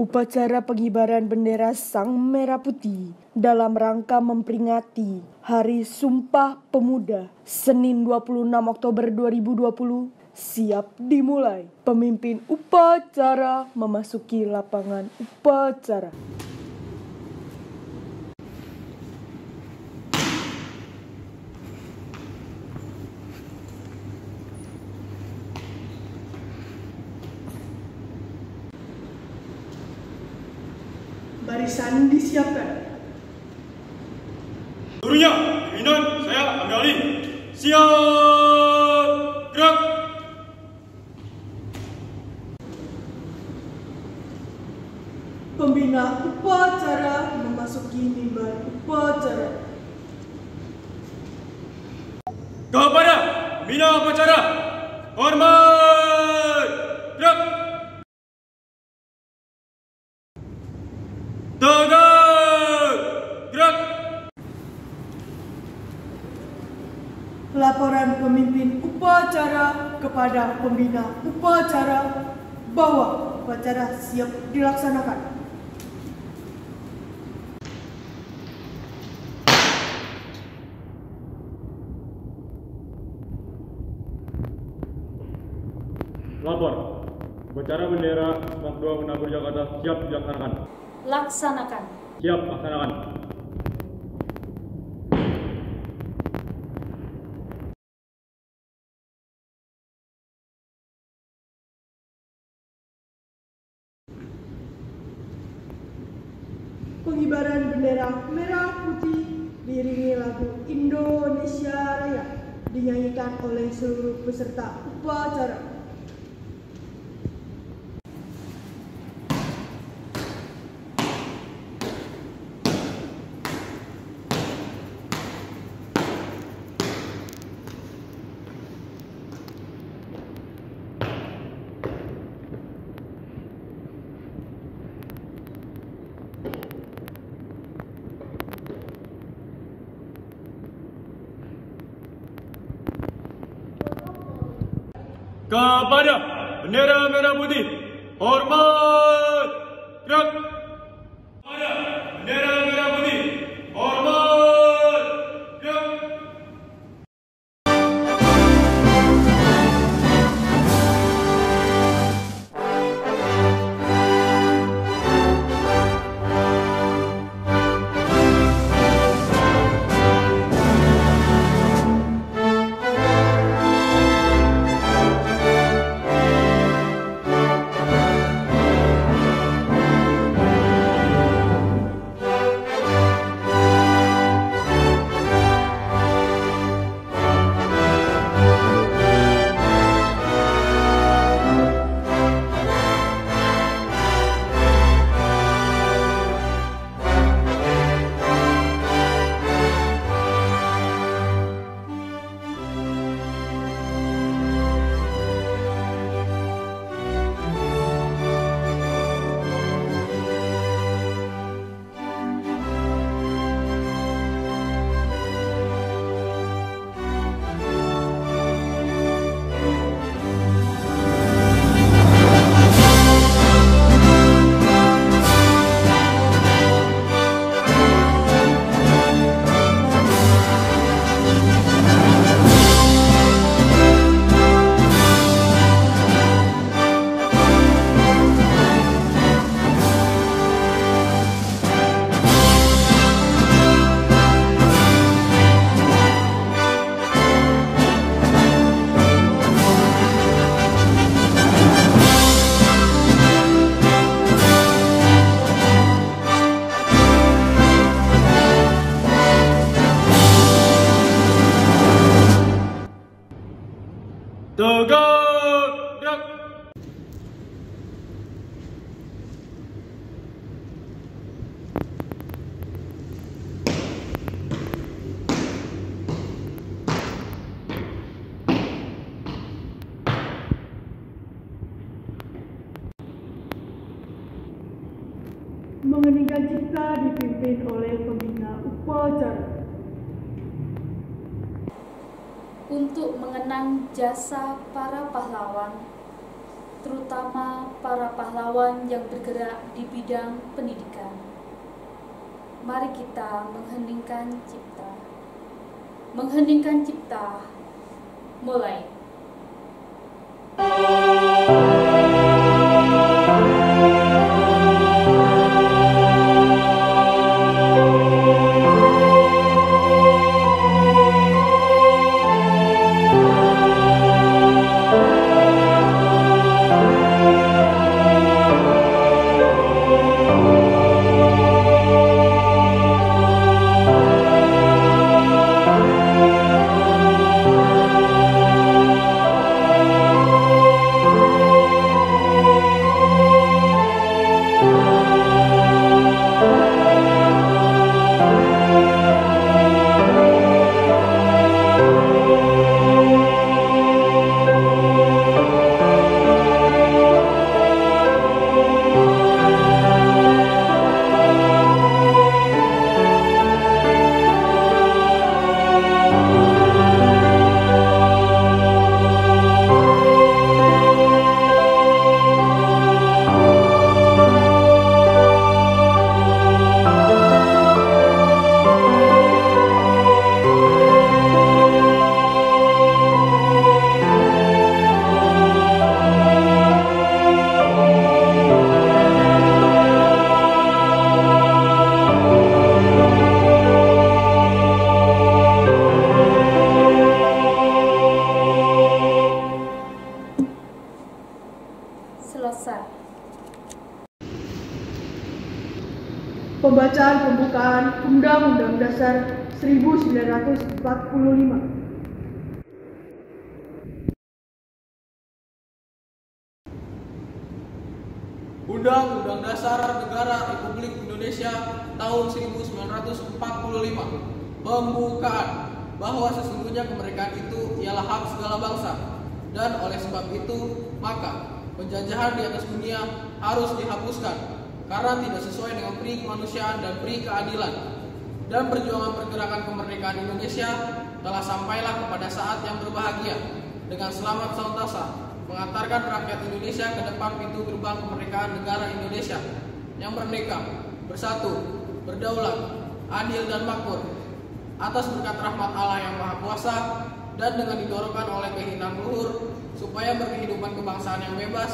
Upacara pengibaran bendera Sang Merah Putih dalam rangka memperingati Hari Sumpah Pemuda Senin 26 Oktober 2020 siap dimulai. Pemimpin upacara memasuki lapangan upacara. Barisan disiapkan. Gurunya, pimpinan, saya ambil alih. Siap, gerak. Pembina upacara memasuki mimbar upacara. Kepada pembina upacara, hormat, gerak. Tegak, gerak. Laporan pemimpin upacara kepada pembina upacara bahwa upacara siap dilaksanakan. Lapor, upacara bendera Semak 2 Menabur Jakarta siap dilaksanakan. Laksanakan. Siap laksanakan. Pengibaran bendera merah putih diiringi lagu Indonesia Raya dinyanyikan oleh seluruh peserta upacara. Kepada bendera merah putih, hormat, gerak. Kepada bendera merah putih, hormat, gerak. Tegak, gerak. Mengeningkan cipta dipimpin oleh pembina upacara. Untuk mengenang jasa para pahlawan, terutama para pahlawan yang bergerak di bidang pendidikan. Mari kita mengheningkan cipta. Mengheningkan cipta, mulai. Selesai. Pembacaan pembukaan Undang-Undang Dasar 1945. Undang-Undang Dasar Negara Republik Indonesia tahun 1945. Pembukaan bahwa sesungguhnya kemerdekaan itu ialah hak segala bangsa, dan oleh sebab itu maka penjajahan di atas dunia harus dihapuskan karena tidak sesuai dengan peri kemanusiaan dan peri keadilan. Dan perjuangan pergerakan kemerdekaan Indonesia telah sampailah kepada saat yang berbahagia dengan selamat sautasa mengantarkan rakyat Indonesia ke depan pintu gerbang kemerdekaan negara Indonesia yang merdeka, bersatu, berdaulat, adil dan makmur atas berkat rahmat Allah yang Maha Kuasa, dan dengan didorongkan oleh keinginan luhur supaya berkehidupan kebangsaan yang bebas,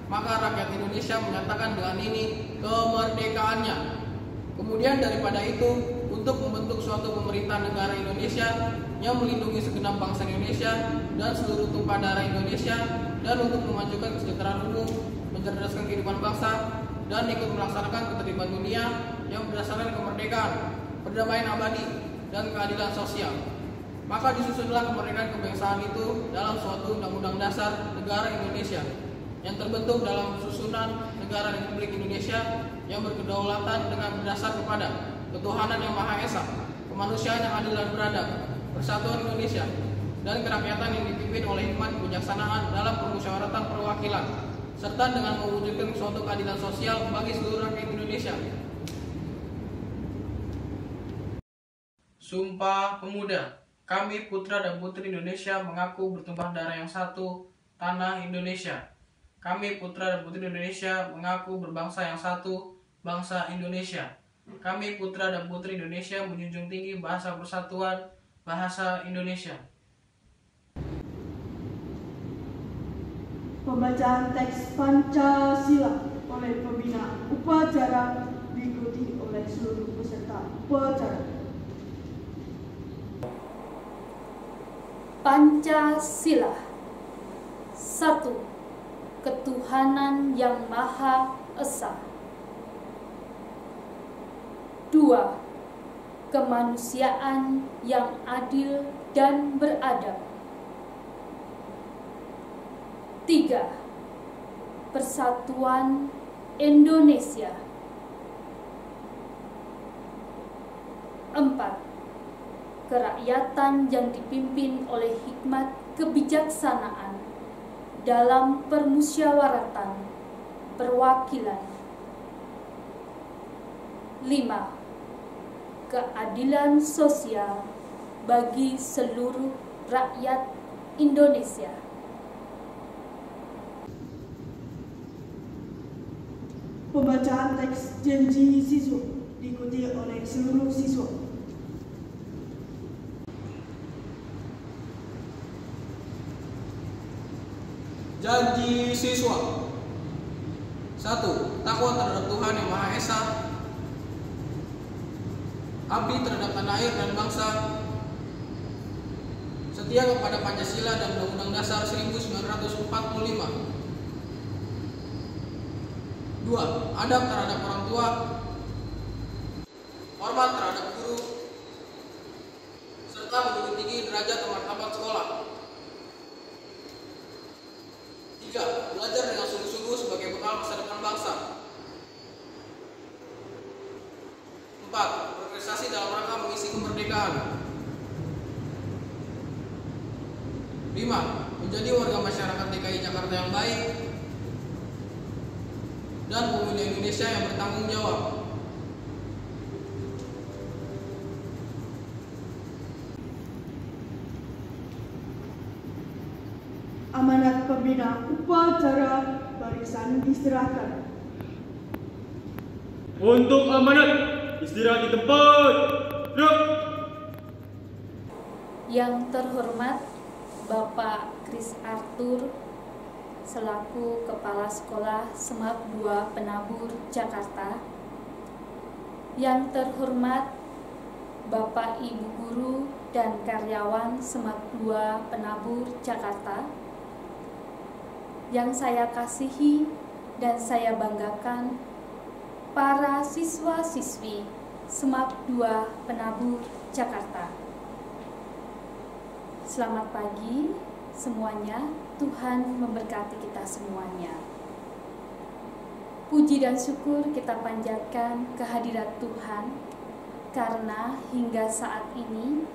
maka rakyat Indonesia menyatakan dengan ini kemerdekaannya. Kemudian daripada itu, untuk membentuk suatu pemerintah negara Indonesia yang melindungi segenap bangsa Indonesia dan seluruh tumpah darah Indonesia, dan untuk memajukan kesejahteraan umum, mencerdaskan kehidupan bangsa, dan ikut melaksanakan ketertiban dunia yang berdasarkan kemerdekaan, perdamaian abadi, dan keadilan sosial. Maka disusunlah kemerdekaan kebangsaan itu dalam suatu Undang-Undang Dasar Negara Indonesia yang terbentuk dalam susunan Negara Republik Indonesia yang berkedaulatan dengan berdasar kepada ketuhanan yang Maha Esa, kemanusiaan yang adil dan beradab, persatuan Indonesia, dan kerakyatan yang dipimpin oleh hikmat kebijaksanaan dalam permusyawaratan perwakilan, serta dengan mewujudkan suatu keadilan sosial bagi seluruh rakyat Indonesia. Sumpah Pemuda. Kami putra dan putri Indonesia mengaku bertumpah darah yang satu, tanah Indonesia. Kami putra dan putri Indonesia mengaku berbangsa yang satu, bangsa Indonesia. Kami putra dan putri Indonesia menjunjung tinggi bahasa persatuan, bahasa Indonesia. Pembacaan teks Pancasila oleh pembina upacara diikuti oleh seluruh peserta upacara. Pancasila. 1. Ketuhanan yang Maha Esa. 2. Kemanusiaan yang adil dan beradab. 3. Persatuan Indonesia. 4. Kerakyatan yang dipimpin oleh hikmat kebijaksanaan dalam permusyawaratan perwakilan. 5. Keadilan sosial bagi seluruh rakyat Indonesia. Pembacaan teks janji siswa diikuti oleh seluruh siswa. Janji siswa. 1. Takwa terhadap Tuhan Yang Maha Esa, abdi terhadap tanah air dan bangsa, setia kepada Pancasila dan Undang-Undang Dasar 1945. 2. Adab terhadap orang tua, hormat terhadap guru, serta menjunjung tinggi derajat dan martabat sekolah. 3. Belajar dengan sungguh-sungguh sebagai bekal masa depan bangsa. 4. Berprestasi dalam rangka mengisi kemerdekaan. 5. Menjadi warga masyarakat DKI Jakarta yang baik dan pemuda Indonesia yang bertanggung jawab. Amanat pembina upacara barisan diserahkan. Untuk amanat, istirahat di tempat. Duduk. Yang terhormat Bapak Kris Arthur selaku Kepala Sekolah Semak 2 Penabur Jakarta. Yang terhormat Bapak Ibu Guru dan karyawan Semak 2 Penabur Jakarta. Yang saya kasihi dan saya banggakan, para siswa-siswi Semak 2 Penabur Jakarta. Selamat pagi semuanya, Tuhan memberkati kita semuanya. Puji dan syukur kita panjatkan kehadirat Tuhan, karena hingga saat ini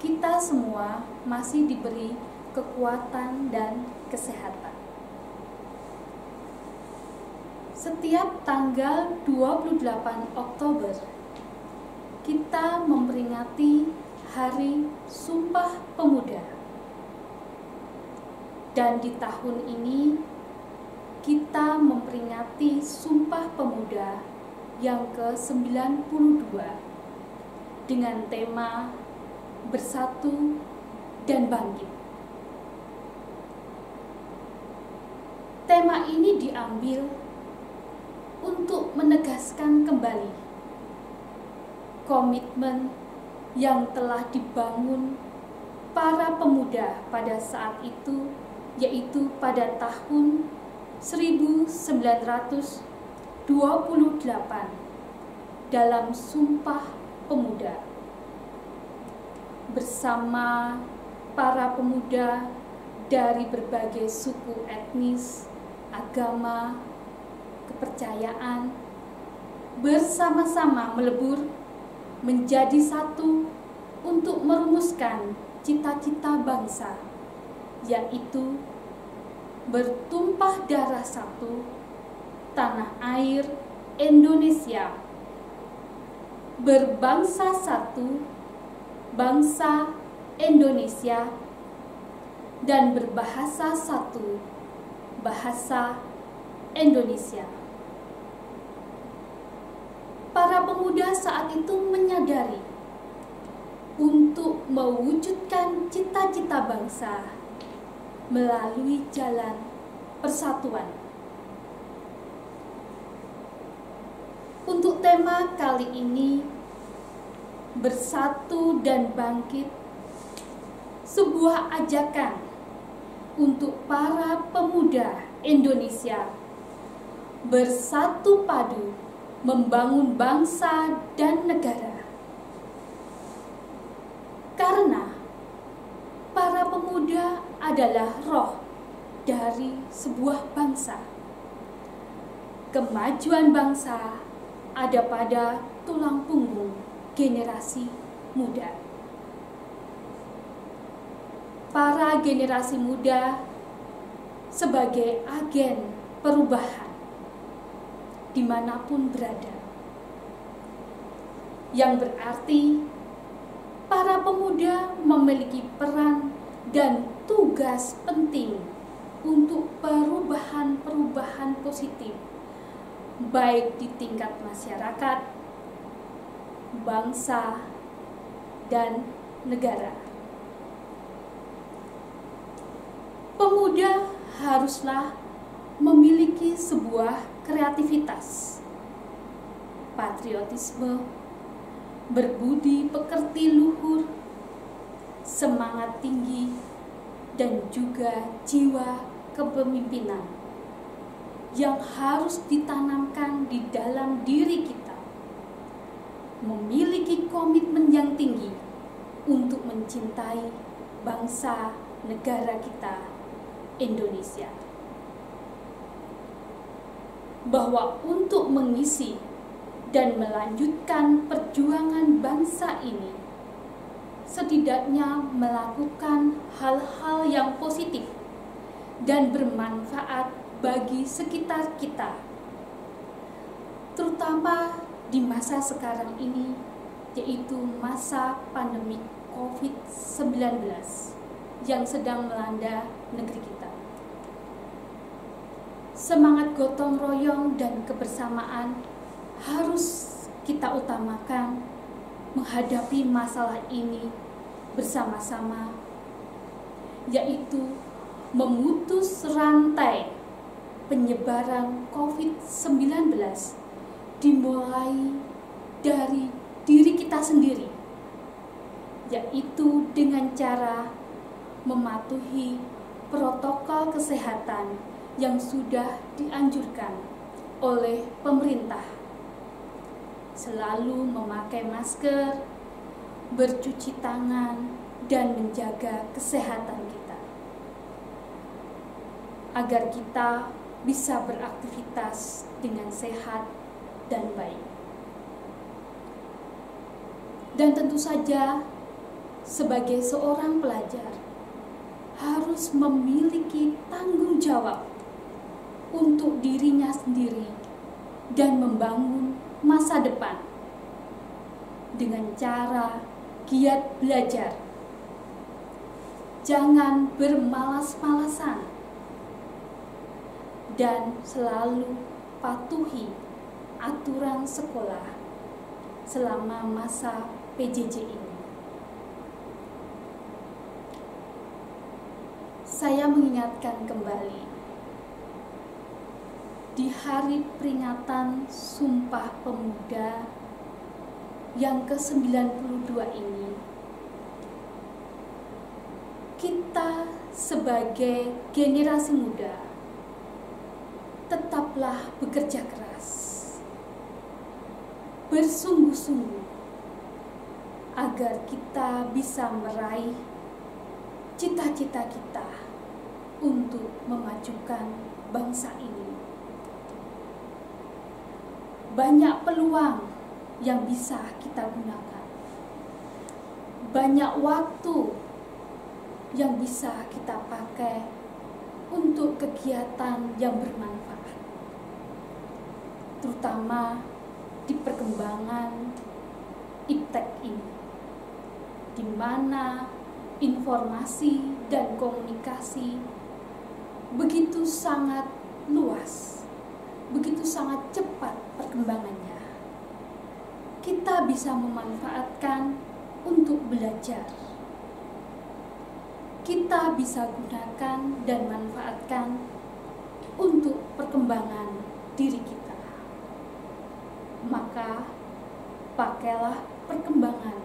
kita semua masih diberi kekuatan dan kesehatan. Setiap tanggal 28 Oktober, kita memperingati Hari Sumpah Pemuda. Dan di tahun ini, kita memperingati Sumpah Pemuda yang ke-92 dengan tema Bersatu dan Bangkit. Tema ini diambil untuk menegaskan kembali komitmen yang telah dibangun para pemuda pada saat itu, yaitu pada tahun 1928 dalam Sumpah Pemuda. Bersama para pemuda dari berbagai suku etnis, agama, kepercayaan, bersama-sama melebur menjadi satu untuk merumuskan cita-cita bangsa, yaitu bertumpah darah satu, tanah air Indonesia, berbangsa satu, bangsa Indonesia, dan berbahasa satu, bahasa Indonesia. Para pemuda saat itu menyadari untuk mewujudkan cita-cita bangsa melalui jalan persatuan. Untuk tema kali ini, Bersatu dan Bangkit, sebuah ajakan untuk para pemuda Indonesia bersatu padu membangun bangsa dan negara. Karena para pemuda adalah roh dari sebuah bangsa. Kemajuan bangsa ada pada tulang punggung generasi muda. Para generasi muda sebagai agen perubahan dimanapun berada, yang berarti para pemuda memiliki peran dan tugas penting untuk perubahan-perubahan positif baik di tingkat masyarakat, bangsa, dan negara. Pemuda haruslah memiliki sebuah kreativitas, patriotisme, berbudi pekerti luhur, semangat tinggi, dan juga jiwa kepemimpinan yang harus ditanamkan di dalam diri kita. Memiliki komitmen yang tinggi untuk mencintai bangsa negara kita, Indonesia. Bahwa untuk mengisi dan melanjutkan perjuangan bangsa ini, setidaknya melakukan hal-hal yang positif dan bermanfaat bagi sekitar kita, terutama di masa sekarang ini, yaitu masa pandemi COVID-19 yang sedang melanda negeri kita. Semangat gotong royong dan kebersamaan harus kita utamakan menghadapi masalah ini bersama-sama, yaitu memutus rantai penyebaran COVID-19 dimulai dari diri kita sendiri, yaitu dengan cara mematuhi protokol kesehatan yang sudah dianjurkan oleh pemerintah. Selalu memakai masker, bercuci tangan, dan menjaga kesehatan kita, agar kita bisa beraktivitas dengan sehat dan baik. Dan tentu saja, sebagai seorang pelajar, harus memiliki tanggung jawab untuk dirinya sendiri dan membangun masa depan dengan cara giat belajar. Jangan bermalas-malasan dan selalu patuhi aturan sekolah selama masa PJJ ini. Saya mengingatkan kembali, di hari peringatan Sumpah Pemuda yang ke-92 ini, kita sebagai generasi muda tetaplah bekerja keras, bersungguh-sungguh, agar kita bisa meraih cita-cita kita untuk memajukan bangsa ini. Banyak peluang yang bisa kita gunakan, banyak waktu yang bisa kita pakai untuk kegiatan yang bermanfaat, terutama di perkembangan iptek ini, di mana informasi dan komunikasi begitu sangat luas, begitu sangat cepat perkembangannya. Kita bisa memanfaatkan untuk belajar. Kita bisa gunakan dan manfaatkan untuk perkembangan diri kita. Maka pakailah perkembangan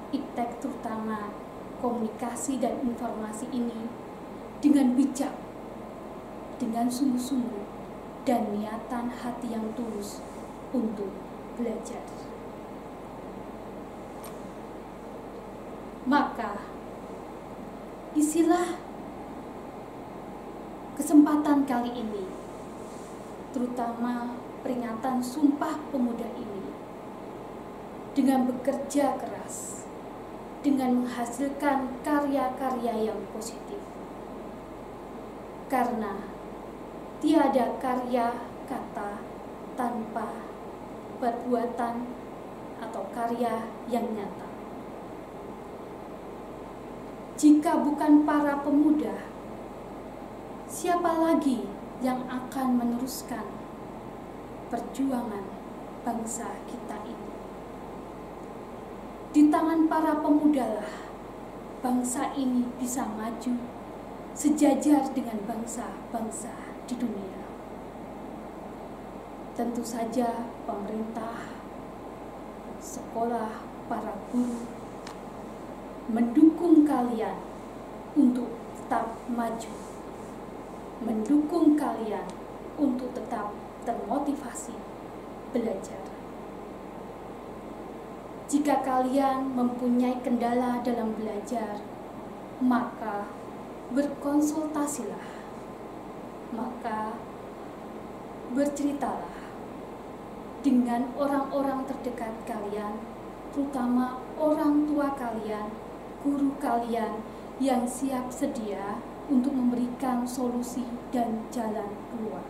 iptek, terutama komunikasi dan informasi ini, dengan bijak, dengan sungguh-sungguh, dan niatan hati yang tulus untuk belajar. Maka isilah kesempatan kali ini, terutama peringatan Sumpah Pemuda ini, dengan bekerja keras, dengan menghasilkan karya-karya yang positif. Karena tiada karya kata tanpa perbuatan atau karya yang nyata. Jika bukan para pemuda, siapa lagi yang akan meneruskan perjuangan bangsa kita ini. Di tangan para pemudalah bangsa ini bisa maju sejajar dengan bangsa-bangsa di dunia. Tentu saja pemerintah, sekolah, para guru mendukung kalian untuk tetap maju, mendukung kalian untuk tetap termotivasi belajar. Jika kalian mempunyai kendala dalam belajar, maka berkonsultasilah, maka berceritalah dengan orang-orang terdekat kalian, terutama orang tua kalian, guru kalian yang siap sedia untuk memberikan solusi dan jalan keluar.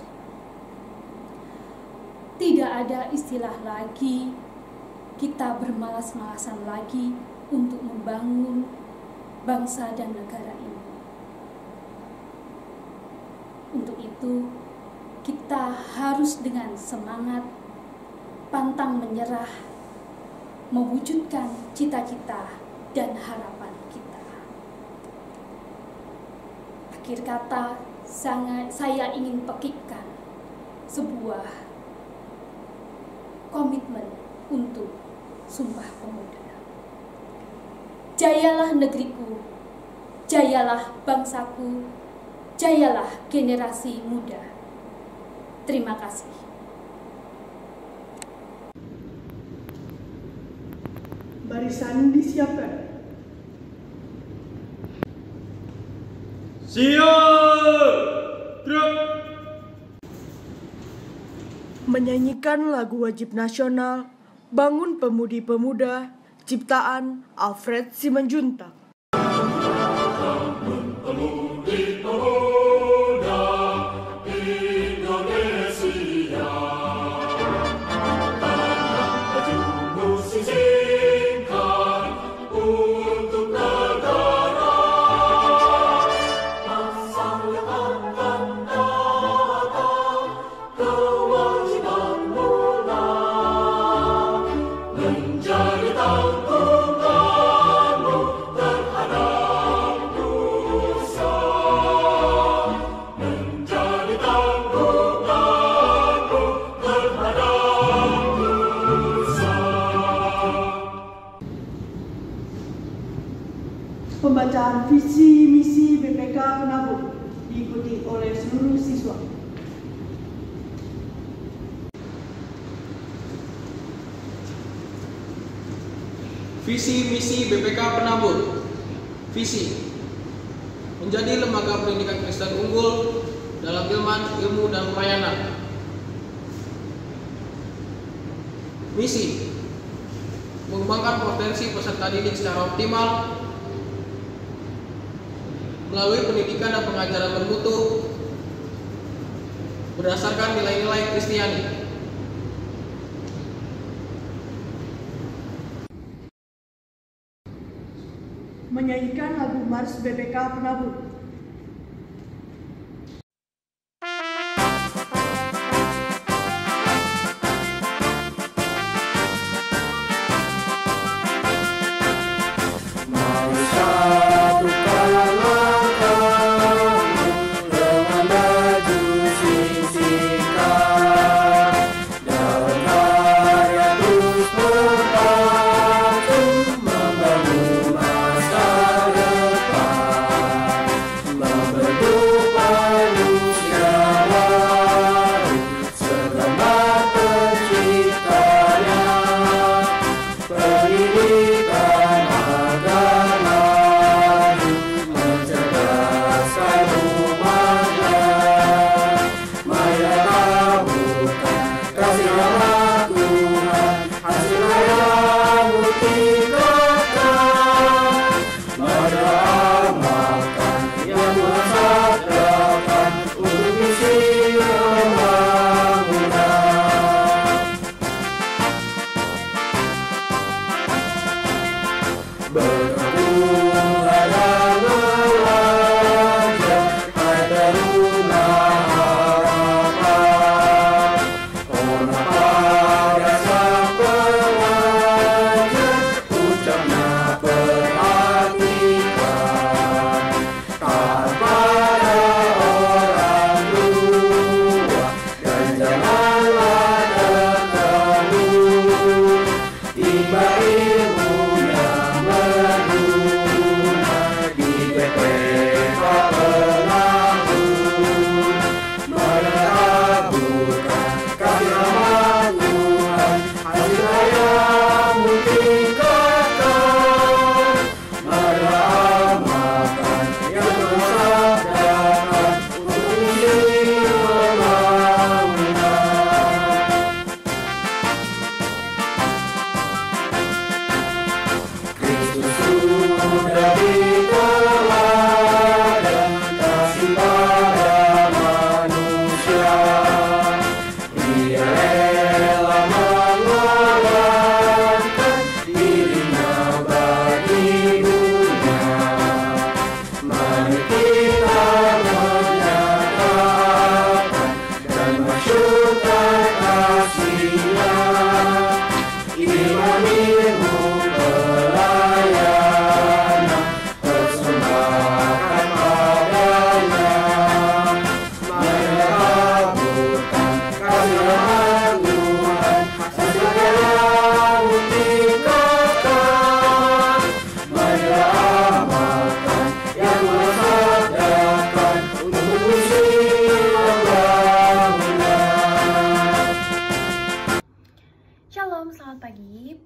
Tidak ada istilah lagi kita bermalas-malasan lagi untuk membangun bangsa dan negara ini. Untuk itu, kita harus dengan semangat, pantang menyerah, mewujudkan cita-cita dan harapan kita. Akhir kata, saya ingin pekikkan sebuah komitmen untuk Sumpah Pemuda. Jayalah negeriku, jayalah bangsaku, jayalah generasi muda. Terima kasih. Barisan disiapkan. Siap! Gerak! Menyanyikan lagu wajib nasional Bangun Pemudi-Pemuda ciptaan Alfred Simanjuntak. Pembacaan visi misi BPK Penabur diikuti oleh seluruh siswa. Visi misi BPK Penabur. Visi: menjadi lembaga pendidikan Kristen unggul dalam ilmu dan pelayanan. Misi: mengembangkan potensi peserta didik secara optimal melalui pendidikan dan pengajaran bermutu berdasarkan nilai-nilai Kristiani. Menyanyikan lagu Mars BPK Penabur.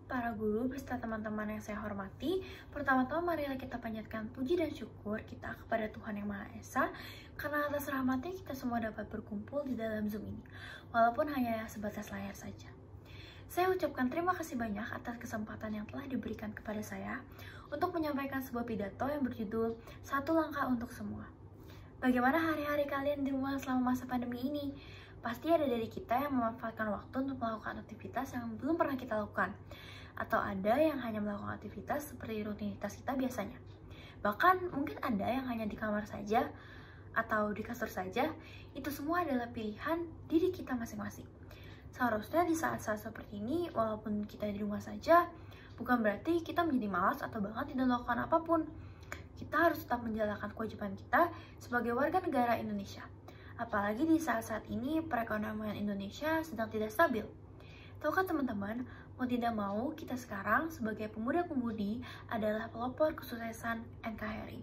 para guru beserta teman-teman yang saya hormati. Pertama-tama marilah kita panjatkan puji dan syukur kita kepada Tuhan Yang Maha Esa, karena atas rahmatnya kita semua dapat berkumpul di dalam Zoom ini, walaupun hanya sebatas layar saja. Saya ucapkan terima kasih banyak atas kesempatan yang telah diberikan kepada saya untuk menyampaikan sebuah pidato yang berjudul Satu Langkah Untuk Semua. Bagaimana hari-hari kalian di rumah selama masa pandemi ini? Pasti ada dari kita yang memanfaatkan waktu untuk melakukan aktivitas yang belum pernah kita lakukan, atau ada yang hanya melakukan aktivitas seperti rutinitas kita biasanya. Bahkan mungkin ada yang hanya di kamar saja atau di kasur saja. Itu semua adalah pilihan diri kita masing-masing. Seharusnya di saat-saat seperti ini, walaupun kita di rumah saja, bukan berarti kita menjadi malas atau bahkan tidak melakukan apapun. Kita harus tetap menjalankan kewajiban kita sebagai warga negara Indonesia. Apalagi di saat-saat ini perekonomian Indonesia sedang tidak stabil. Tahukah teman-teman, mau tidak mau kita sekarang sebagai pemuda-pemudi adalah pelopor kesuksesan NKRI.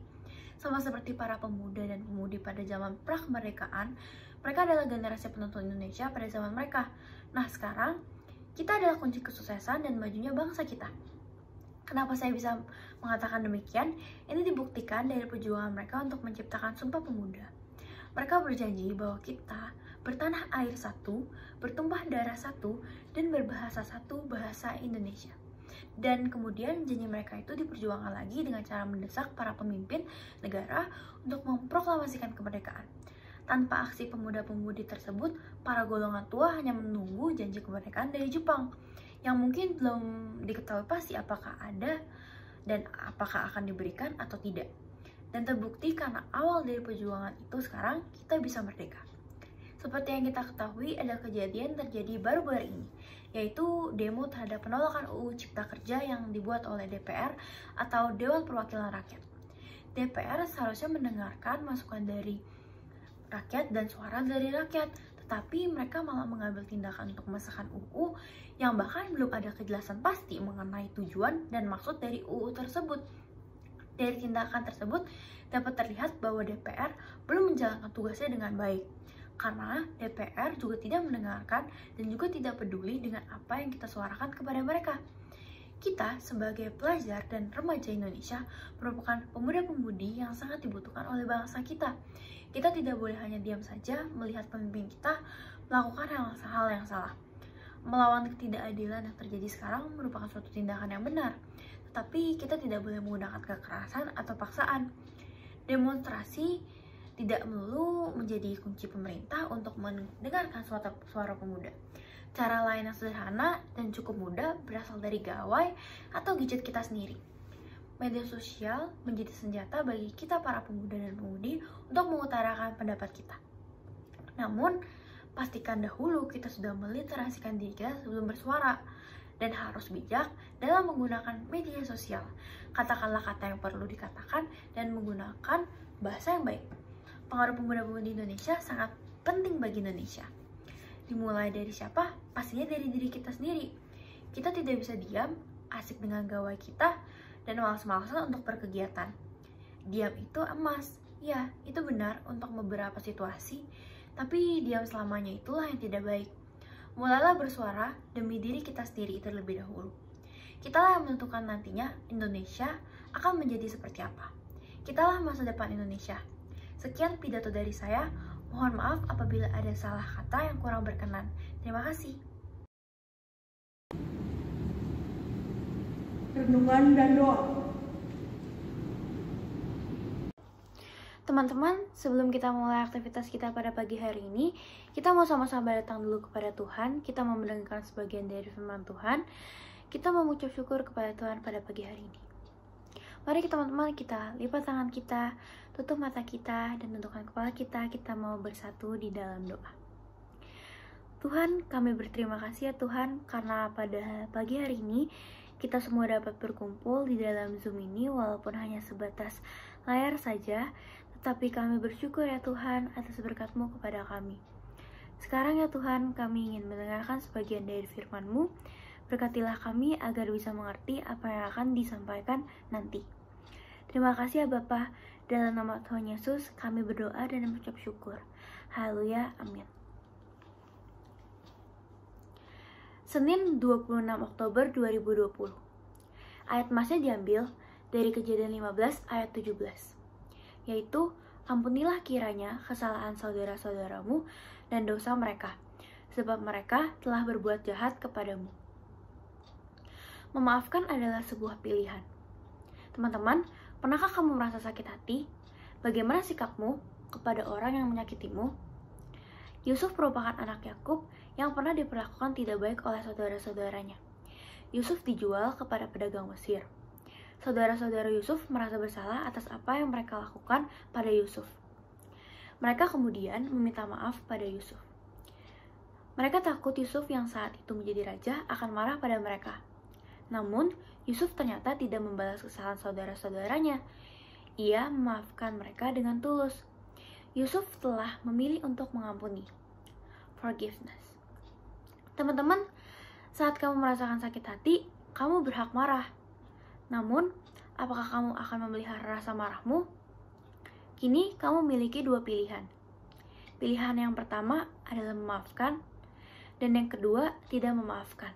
Sama seperti para pemuda dan pemudi pada zaman prakemerdekaan, mereka adalah generasi penonton Indonesia pada zaman mereka. Nah sekarang, kita adalah kunci kesuksesan dan majunya bangsa kita. Kenapa saya bisa mengatakan demikian? Ini dibuktikan dari perjuangan mereka untuk menciptakan Sumpah Pemuda. Mereka berjanji bahwa kita bertanah air satu, bertumpah darah satu, dan berbahasa satu, bahasa Indonesia. Dan kemudian janji mereka itu diperjuangkan lagi dengan cara mendesak para pemimpin negara untuk memproklamasikan kemerdekaan. Tanpa aksi pemuda-pemudi tersebut, para golongan tua hanya menunggu janji kemerdekaan dari Jepang, yang mungkin belum diketahui pasti apakah ada dan apakah akan diberikan atau tidak. Dan terbukti karena awal dari perjuangan itu sekarang kita bisa merdeka. Seperti yang kita ketahui, ada kejadian terjadi baru-baru ini, yaitu demo terhadap penolakan UU Cipta Kerja yang dibuat oleh DPR atau Dewan Perwakilan Rakyat. DPR seharusnya mendengarkan masukan dari rakyat dan suara dari rakyat, tetapi mereka malah mengambil tindakan untuk mengesahkan UU yang bahkan belum ada kejelasan pasti mengenai tujuan dan maksud dari UU tersebut. Dari tindakan tersebut dapat terlihat bahwa DPR belum menjalankan tugasnya dengan baik, karena DPR juga tidak mendengarkan dan juga tidak peduli dengan apa yang kita suarakan kepada mereka. Kita sebagai pelajar dan remaja Indonesia merupakan pemuda-pemudi yang sangat dibutuhkan oleh bangsa kita. Kita tidak boleh hanya diam saja melihat pemimpin kita melakukan hal yang salah. Melawan ketidakadilan yang terjadi sekarang merupakan suatu tindakan yang benar, tetapi kita tidak boleh menggunakan kekerasan atau paksaan. Demonstrasi tidak melulu menjadi kunci pemerintah untuk mendengarkan suara pemuda. Cara lain yang sederhana dan cukup mudah berasal dari gawai atau gadget kita sendiri. Media sosial menjadi senjata bagi kita para pemuda dan pemudi untuk mengutarakan pendapat kita. Namun, pastikan dahulu kita sudah meliterasikan diri kita sebelum bersuara, dan harus bijak dalam menggunakan media sosial. Katakanlah kata yang perlu dikatakan dan menggunakan bahasa yang baik. Pengaruh pemuda-pemudi Indonesia sangat penting bagi Indonesia. Dimulai dari siapa? Pastinya dari diri kita sendiri. Kita tidak bisa diam, asik dengan gawai kita, dan malas-malasan untuk berkegiatan. Diam itu emas. Ya, itu benar untuk beberapa situasi, tapi diam selamanya itulah yang tidak baik. Mulailah bersuara demi diri kita sendiri terlebih dahulu. Kitalah yang menentukan nantinya Indonesia akan menjadi seperti apa. Kitalah masa depan Indonesia. Sekian pidato dari saya. Mohon maaf apabila ada salah kata yang kurang berkenan. Terima kasih. Renungan dan doa. Teman-teman, sebelum kita mulai aktivitas kita pada pagi hari ini, kita mau sama-sama datang dulu kepada Tuhan. Kita mau mendengarkan sebagian dari firman Tuhan. Kita mau mengucap syukur kepada Tuhan pada pagi hari ini. Mari teman-teman, kita lipat tangan kita, tutup mata kita, dan tundukkan kepala kita. Kita mau bersatu di dalam doa. Tuhan, kami berterima kasih ya Tuhan, karena pada pagi hari ini kita semua dapat berkumpul di dalam Zoom ini walaupun hanya sebatas layar saja. Tetapi kami bersyukur ya Tuhan atas berkat-Mu kepada kami. Sekarang ya Tuhan, kami ingin mendengarkan sebagian dari firman-Mu. Berkatilah kami agar bisa mengerti apa yang akan disampaikan nanti. Terima kasih ya Bapa. Dalam nama Tuhan Yesus, kami berdoa dan mengucap syukur. Haleluya, amin. Senin 26 Oktober 2020. Ayat masnya diambil dari Kejadian 15 ayat 17, yaitu ampunilah kiranya kesalahan saudara-saudaramu dan dosa mereka, sebab mereka telah berbuat jahat kepadamu. Memaafkan adalah sebuah pilihan. Teman-teman, pernahkah kamu merasa sakit hati? Bagaimana sikapmu kepada orang yang menyakitimu? Yusuf merupakan anak Yakub yang pernah diperlakukan tidak baik oleh saudara-saudaranya. Yusuf dijual kepada pedagang Mesir. Saudara-saudara Yusuf merasa bersalah atas apa yang mereka lakukan pada Yusuf. Mereka kemudian meminta maaf pada Yusuf. Mereka takut Yusuf yang saat itu menjadi raja akan marah pada mereka. Namun, Yusuf ternyata tidak membalas kesalahan saudara-saudaranya. Ia memaafkan mereka dengan tulus. Yusuf telah memilih untuk mengampuni. Forgiveness. Teman-teman, saat kamu merasakan sakit hati, kamu berhak marah. Namun, apakah kamu akan memelihara rasa marahmu? Kini, kamu memiliki dua pilihan. Pilihan yang pertama adalah memaafkan, dan yang kedua tidak memaafkan.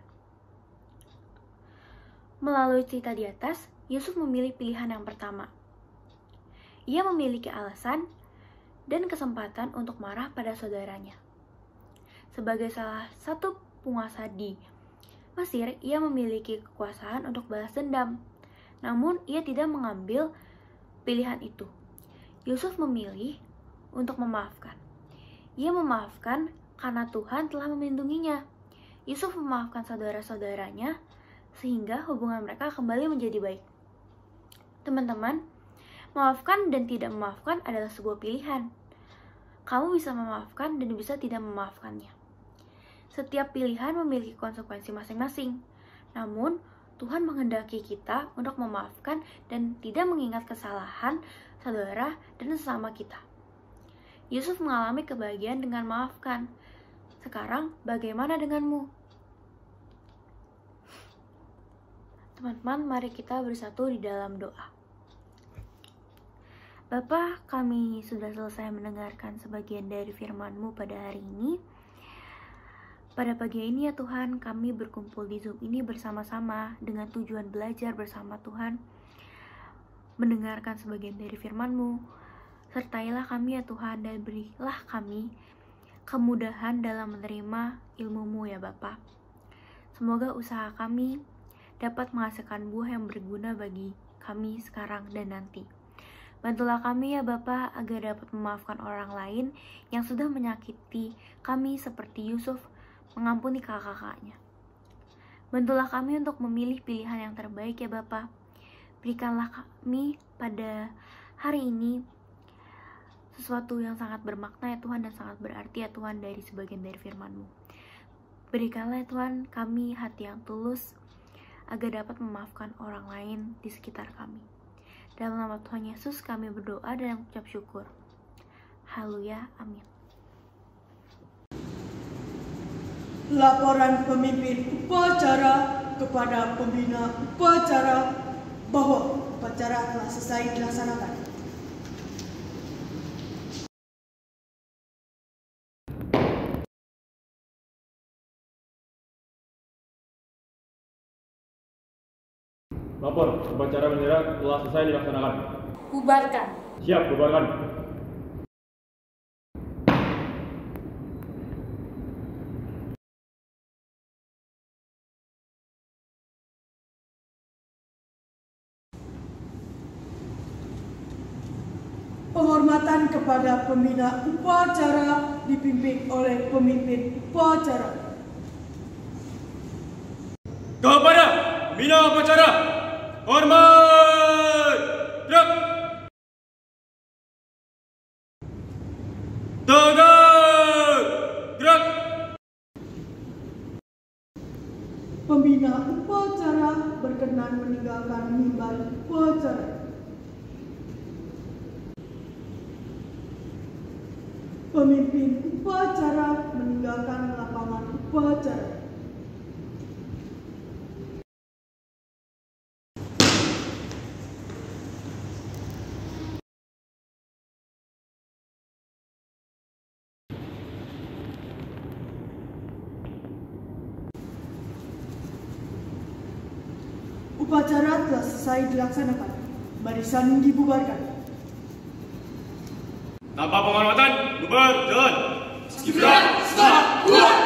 Melalui cerita di atas, Yusuf memilih pilihan yang pertama. Ia memiliki alasan dan kesempatan untuk marah pada saudaranya. Sebagai salah satu penguasa di Mesir, ia memiliki kekuasaan untuk balas dendam. Namun, ia tidak mengambil pilihan itu. Yusuf memilih untuk memaafkan. Ia memaafkan karena Tuhan telah melindunginya. Yusuf memaafkan saudara-saudaranya sehingga hubungan mereka kembali menjadi baik. Teman-teman, memaafkan dan tidak memaafkan adalah sebuah pilihan. Kamu bisa memaafkan dan bisa tidak memaafkannya. Setiap pilihan memiliki konsekuensi masing-masing. Namun, Tuhan menghendaki kita untuk memaafkan dan tidak mengingat kesalahan saudara dan sesama kita. Yusuf mengalami kebahagiaan dengan memaafkan. Sekarang, bagaimana denganmu? Teman-teman, mari kita bersatu di dalam doa. Bapa, kami sudah selesai mendengarkan sebagian dari firman-Mu pada hari ini. Pada pagi ini ya Tuhan, kami berkumpul di Zoom ini bersama-sama dengan tujuan belajar bersama Tuhan, mendengarkan sebagian dari firman-Mu. Sertailah kami ya Tuhan, dan berilah kami kemudahan dalam menerima ilmu-Mu ya Bapa. Semoga usaha kami dapat menghasilkan buah yang berguna bagi kami sekarang dan nanti. Bantulah kami ya Bapa agar dapat memaafkan orang lain yang sudah menyakiti kami seperti Yusuf mengampuni kakak-kakaknya. Bantulah kami untuk memilih pilihan yang terbaik ya Bapa. Berikanlah kami pada hari ini sesuatu yang sangat bermakna ya Tuhan dan sangat berarti ya Tuhan dari sebagian dari firman-Mu. Berikanlah ya Tuhan kami hati yang tulus agar dapat memaafkan orang lain di sekitar kami. Dalam nama Tuhan Yesus kami berdoa dan mengucap syukur. Haleluya, amin. Laporan pemimpin upacara kepada pembina upacara bahwa upacara telah selesai dilaksanakan. Lapor, upacara bendera telah selesai dilaksanakan. Bubarkan. Siap, bubarkan. Penghormatan kepada pembina upacara dipimpin oleh pemimpin upacara. Kepada pembina upacara, hormat! Gerak! Tegak! Gerak! Pembina upacara berkenan meninggalkan mimbar upacara. Pemimpin upacara meninggalkan lapangan upacara. Upacara telah selesai dilaksanakan. Barisan dibubarkan. Tanpa penghormatan, bubar, jalan. Gibran, stop, buat.